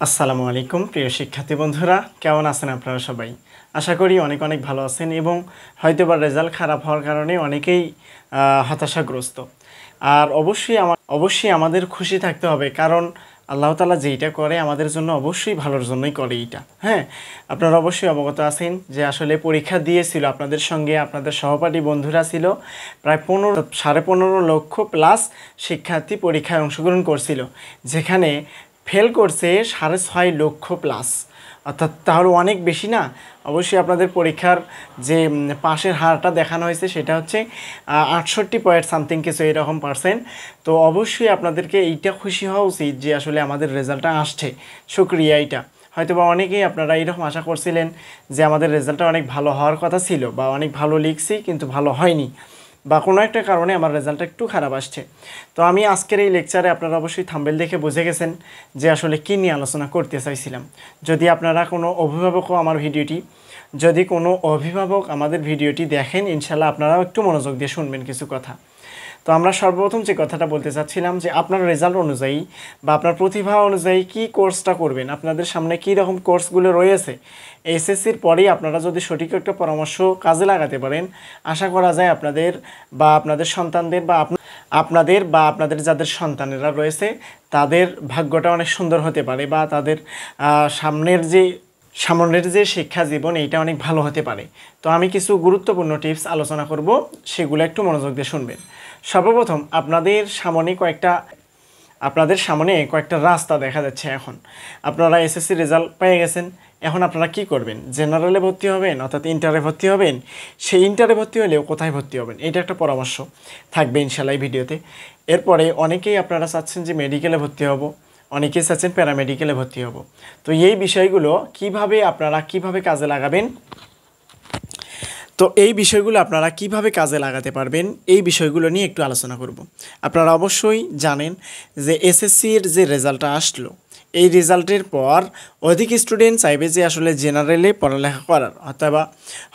আসসালামু আলাইকুম প্রিয় শিক্ষার্থী বন্ধুরা, কেমন আছেন আপনারা সবাই? আশা করি অনেক অনেক ভালো আছেন এবং হয়তোবা রেজাল্ট খারাপ হওয়ার কারণে অনেকেই হতাশাগ্রস্ত। আর অবশ্যই আমাদের খুশি থাকতে হবে, কারণ আল্লাহ তাআলা যেইটা করে আমাদের জন্য অবশ্যই ভালোর জন্যই করে এইটা। হ্যাঁ, আপনারা অবশ্যই অবগত আছেন যে আসলে পরীক্ষা দিয়েছিল আপনাদের সঙ্গে আপনাদের সহপাঠী বন্ধুরা ছিল প্রায় 15.5 লক্ষ প্লাস শিক্ষার্থী পরীক্ষায় অংশগ্রহণ করছিল, যেখানে ফেল করছে 6.5 লক্ষ প্লাস। অর্থাৎ তাহলে অনেক বেশি না? অবশ্যই আপনাদের পরীক্ষার যে পাশের হারটা দেখানো হয়েছে সেটা হচ্ছে 68 পয়েন্ট সামথিং কিছু এরকম পার্সেন্ট। তো অবশ্যই আপনাদেরকে এইটা খুশি হওয়া উচিত যে আসলে আমাদের রেজাল্টটা আসছে, শুকরিয়া। এইটা হয়তো বা অনেকেই আপনারা এইরকম আশা করছিলেন যে আমাদের রেজাল্টটা অনেক ভালো হওয়ার কথা ছিল বা অনেক ভালো লিখছি কিন্তু ভালো হয়নি, বা কোনো একটা কারণে আমার রেজাল্টটা একটু খারাপ আসছে। তো আমি আজকের এই লেকচারে আপনারা অবশ্যই থাম্বনেল দেখে বুঝে গেছেন যে আসলে কী নিয়ে আলোচনা করতে চাইছিলাম। যদি আপনারা কোনো অভিভাবকও আমাদের ভিডিওটি দেখেন, ইনশাল্লাহ আপনারাও একটু মনোযোগ দিয়ে শুনবেন কিছু কথা। তো আমরা সর্বপ্রথম যে কথাটা বলতে চাচ্ছিলাম যে আপনার রেজাল্ট অনুযায়ী বা আপনার প্রতিভা অনুযায়ী কী কোর্সটা করবেন, আপনাদের সামনে কী রকম কোর্সগুলো রয়েছে, এসএসসির পরেই আপনারা যদি সঠিক একটা পরামর্শ কাজে লাগাতে পারেন, আশা করা যায় আপনাদের বা আপনাদের সন্তানদের বা আপনাদের যাদের সন্তানেরা রয়েছে তাদের ভাগ্যটা অনেক সুন্দর হতে পারে, বা তাদের সামনের যে শিক্ষা জীবন এইটা অনেক ভালো হতে পারে। তো আমি কিছু গুরুত্বপূর্ণ টিপস আলোচনা করব, সেগুলো একটু মনোযোগ দিয়ে শুনবেন। সর্বপ্রথম আপনাদের সামনে কয়েকটা রাস্তা দেখা যাচ্ছে। এখন আপনারা এসএসসি রেজাল্ট পেয়ে গেছেন, এখন আপনারা কি করবেন? জেনারেলে ভর্তি হবেন, অর্থাৎ ইন্টারে ভর্তি হবেন। সেই ইন্টারে ভর্তি হলেও কোথায় ভর্তি হবেন, এটা একটা পরামর্শ থাকবে ইনশাআল্লাহ এই ভিডিওতে। এরপরে অনেকেই আপনারা চাচ্ছেন যে মেডিকেলে ভর্তি হব, অনেকেই চাচ্ছেন প্যারামেডিকেলে ভর্তি হব। তো এই বিষয়গুলো আপনারা কিভাবে কাজে লাগাবেন, তো এই বিষয়গুলো আপনারা কিভাবে কাজে লাগাতে পারবেন, এই বিষয়গুলো নিয়ে একটু আলোচনা করব। আপনারা অবশ্যই জানেন যে এসএসসির যে রেজাল্টটা আসলো, এই রেজাল্টের পর অধিক স্টুডেন্ট চাইবে যে আসলে জেনারেলে পড়ালেখা করার,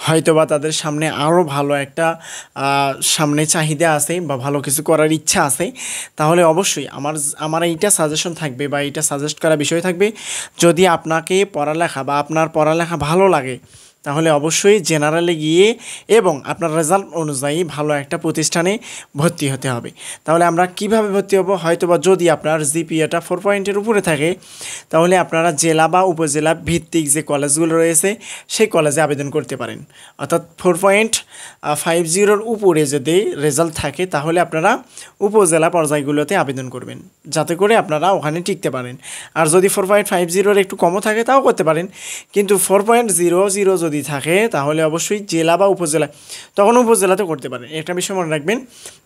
হয়তোবা তাদের সামনে আরও ভালো একটা সামনে চাহিদা আছে বা ভালো কিছু করার ইচ্ছা আছে। তাহলে অবশ্যই আমার এইটা সাজেশন থাকবে বা এইটা সাজেস্ট করা বিষয় থাকবে, যদি আপনাকে আপনার পড়ালেখা ভালো লাগে তাহলে অবশ্যই জেনারেলে গিয়ে এবং আপনার রেজাল্ট অনুযায়ী ভালো একটা প্রতিষ্ঠানে ভর্তি হতে হবে। তাহলে আমরা কিভাবে ভর্তি হব? হয়তোবা যদি আপনার জিপিএটা 4 পয়েন্টের উপরে থাকে তাহলে আপনারা জেলা বা উপজেলা ভিত্তিক যে কলেজগুলো রয়েছে সেই কলেজে আবেদন করতে পারেন। অর্থাৎ 4.50 উপরে যদি রেজাল্ট থাকে তাহলে আপনারা উপজেলা পর্যায়গুলোতে আবেদন করবেন, যাতে করে আপনারা ওখানে টিকতে পারেন। আর যদি 4.50 একটু কমও থাকে তাও করতে পারেন, কিন্তু 4.00 যদি থাকে তাহলে অবশ্যই জেলা বা উপজেলা, তখন উপজেলাতে করতে পারেন। একটা বিষয় মনে রাখবেন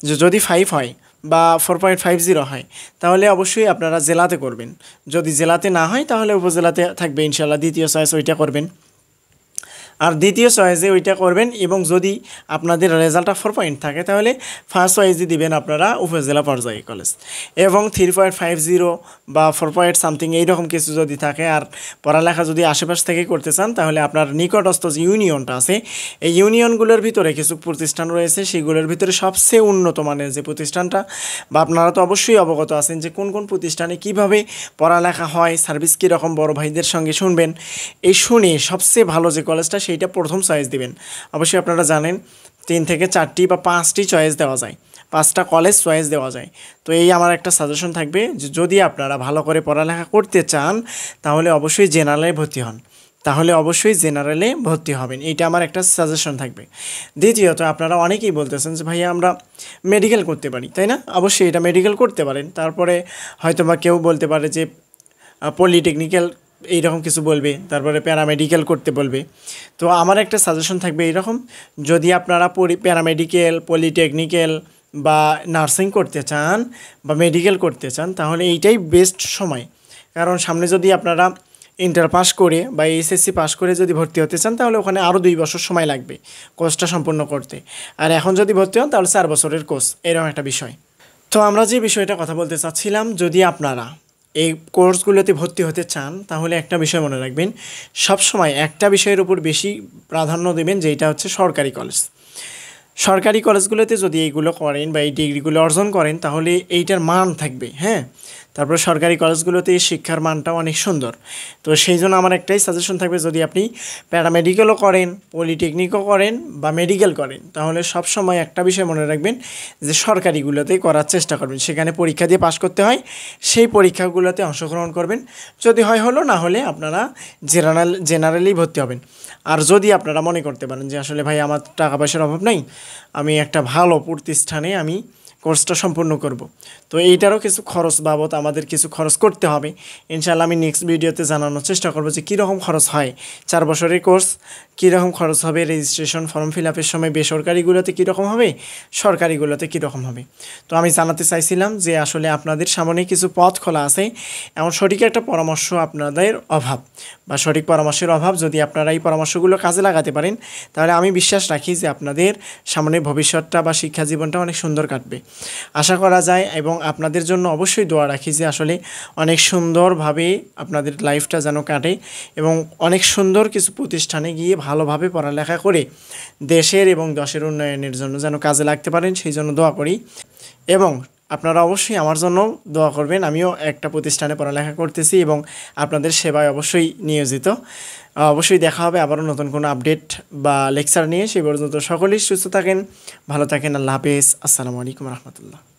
যে যদি 5 হয় বা 4.50 হয় তাহলে অবশ্যই আপনারা জেলাতে করবেন। যদি জেলাতে না হয় তাহলে উপজেলাতে থাকবে ইনশাআল্লাহ, দ্বিতীয় চয়েস ওইটা করবেন। আর দ্বিতীয় চয়েসে ওইটা করবেন, এবং যদি আপনাদের রেজাল্টটা 4 পয়েন্ট থাকে তাহলে ফার্স্ট চয়েসে দিবেন আপনারা উপজেলা পর্যায়ে কলেজ। এবং 3.50 বা 4 পয়েন্ট সামথিং এইরকম কিছু যদি থাকে আর পড়ালেখা যদি আশেপাশ থেকে করতে চান তাহলে আপনার নিকটস্থ যে ইউনিয়নটা আছে এই ইউনিয়নগুলোর ভিতরে কিছু প্রতিষ্ঠান রয়েছে, সেগুলোর ভিতরে সবচেয়ে উন্নত মানের যে প্রতিষ্ঠানটা, বা আপনারা তো অবশ্যই অবগত আছেন যে কোন কোন প্রতিষ্ঠানে কিভাবে পড়ালেখা হয়, সার্ভিস কীরকম, বড় ভাইদের সঙ্গে শুনবেন। এই শুনে সবচেয়ে ভালো যে কলেজটা সেইটা প্রথম চয়েস দিবেন। অবশ্যই আপনারা জানেন 3 থেকে 4টি বা 5টি চয়েস দেওয়া যায়, 5টা কলেজ চয়েস দেওয়া যায়। তো এই আমার একটা সাজেশন থাকবে যে যদি আপনারা ভালো করে পড়ালেখা করতে চান তাহলে অবশ্যই জেনারেলে ভর্তি হবেন। এইটা আমার একটা সাজেশন থাকবে। দ্বিতীয়ত, আপনারা অনেকেই বলতেছেন যে ভাইয়া আমরা মেডিকেল করতে পারি, তাই না? অবশ্যই এটা মেডিকেল করতে পারেন। তারপরে হয়তো বা কেউ বলতে পারে যে পলিটেকনিক্যাল এইরকম কিছু বলবে, তারপরে প্যারামেডিক্যাল করতে বলবে। তো আমার একটা সাজেশন থাকবে এইরকম, যদি আপনারা প্যারামেডিক্যাল, পলিটেকনিক্যাল বা নার্সিং করতে চান বা মেডিকেল করতে চান তাহলে এইটাই বেস্ট সময়। কারণ সামনে যদি আপনারা ইন্টার পাস করে বা এইচএসসি পাস করে যদি ভর্তি হতে চান তাহলে ওখানে আরও 2 বছর সময় লাগবে কোর্সটা সম্পূর্ণ করতে। আর এখন যদি ভর্তি হন তাহলে 4 বছরের কোর্স, এরকম একটা বিষয়। তো আমরা যে বিষয়টা কথা বলতে চাচ্ছিলাম, যদি আপনারা এই কোর্সগুলোতে ভর্তি হতে চান তাহলে একটা বিষয় মনে রাখবেন, সবসময় একটা বিষয়ের উপর বেশি প্রাধান্য দেবেন, যেটা হচ্ছে সরকারি কলেজ। সরকারি কলেজগুলোতে যদি এইগুলো করেন বা এই ডিগ্রিগুলো অর্জন করেন তাহলে এইটার মান থাকবে। হ্যাঁ, তারপর সরকারি কলেজগুলোতে শিক্ষার মানটাও অনেক সুন্দর। তো সেই জন্য আমার একটাই সাজেশন থাকবে, যদি আপনি প্যারামেডিক্যালও করেন, পলিটেকনিকও করেন বা মেডিকেল করেন, তাহলে সবসময় একটা বিষয় মনে রাখবেন যে সরকারিগুলোতেই করার চেষ্টা করবেন। সেখানে পরীক্ষা দিয়ে পাশ করতে হয়, সেই পরীক্ষাগুলোতে অংশগ্রহণ করবেন। যদি হয় হলো, না হলে আপনারা জেনারেলি ভর্তি হবেন। আর যদি আপনারা মনে করতে পারেন যে আসলে ভাই আমার টাকা পয়সার অভাব নেই, আমি একটা ভালো প্রতিষ্ঠানে আমি কোর্সটা সম্পূর্ণ করব, তো এইটারও কিছু খরচ বাবদ আমাদের কিছু খরচ করতে হবে। ইনশাআল্লাহ আমি নেক্সট ভিডিওতে জানানোর চেষ্টা করব যে কীরকম খরচ হয় 4 বছরের কোর্স, কীরকম খরচ হবে রেজিস্ট্রেশন ফর্ম ফিল আপের সময়, বেসরকারিগুলোতে কীরকম হবে, সরকারিগুলোতে কীরকম হবে। তো আমি জানাতে চাইছিলাম যে আসলে আপনাদের সামনে কিছু পথ খোলা আছে, এমন সঠিক একটা পরামর্শ আপনাদের অভাব বা সঠিক পরামর্শের অভাব। যদি আপনারা এই পরামর্শগুলো কাজে লাগাতে পারেন, তাহলে আমি বিশ্বাস রাখি যে আপনাদের সামনে ভবিষ্যৎটা বা শিক্ষা জীবনটা অনেক সুন্দর কাটবে, আশা করা যায়। এবং আপনাদের জন্য অবশ্যই দোয়া রাখি যে আসলে অনেক সুন্দরভাবে আপনাদের লাইফটা যেন কাটে এবং অনেক সুন্দর কিছু প্রতিষ্ঠানে গিয়ে ভালোভাবে পড়ালেখা করে দেশের এবং দশের উন্নয়নের জন্য যেন কাজে লাগতে পারেন, সেই জন্য দোয়া করি। এবং আপনারা অবশ্যই আমার জন্য দোয়া করবেন। আমিও একটা প্রতিষ্ঠানে পড়ালেখা করতেছি এবং আপনাদের সেবায় অবশ্যই নিয়োজিত। অবশ্যই দেখা হবে আবারও নতুন কোনো আপডেট বা লেকচার নিয়ে। সেই পর্যন্ত সকলেই সুস্থ থাকেন, ভালো থাকেন। আল্লাহ হাফেজ। আসসালামু আলাইকুম রহমতুল্লাহ।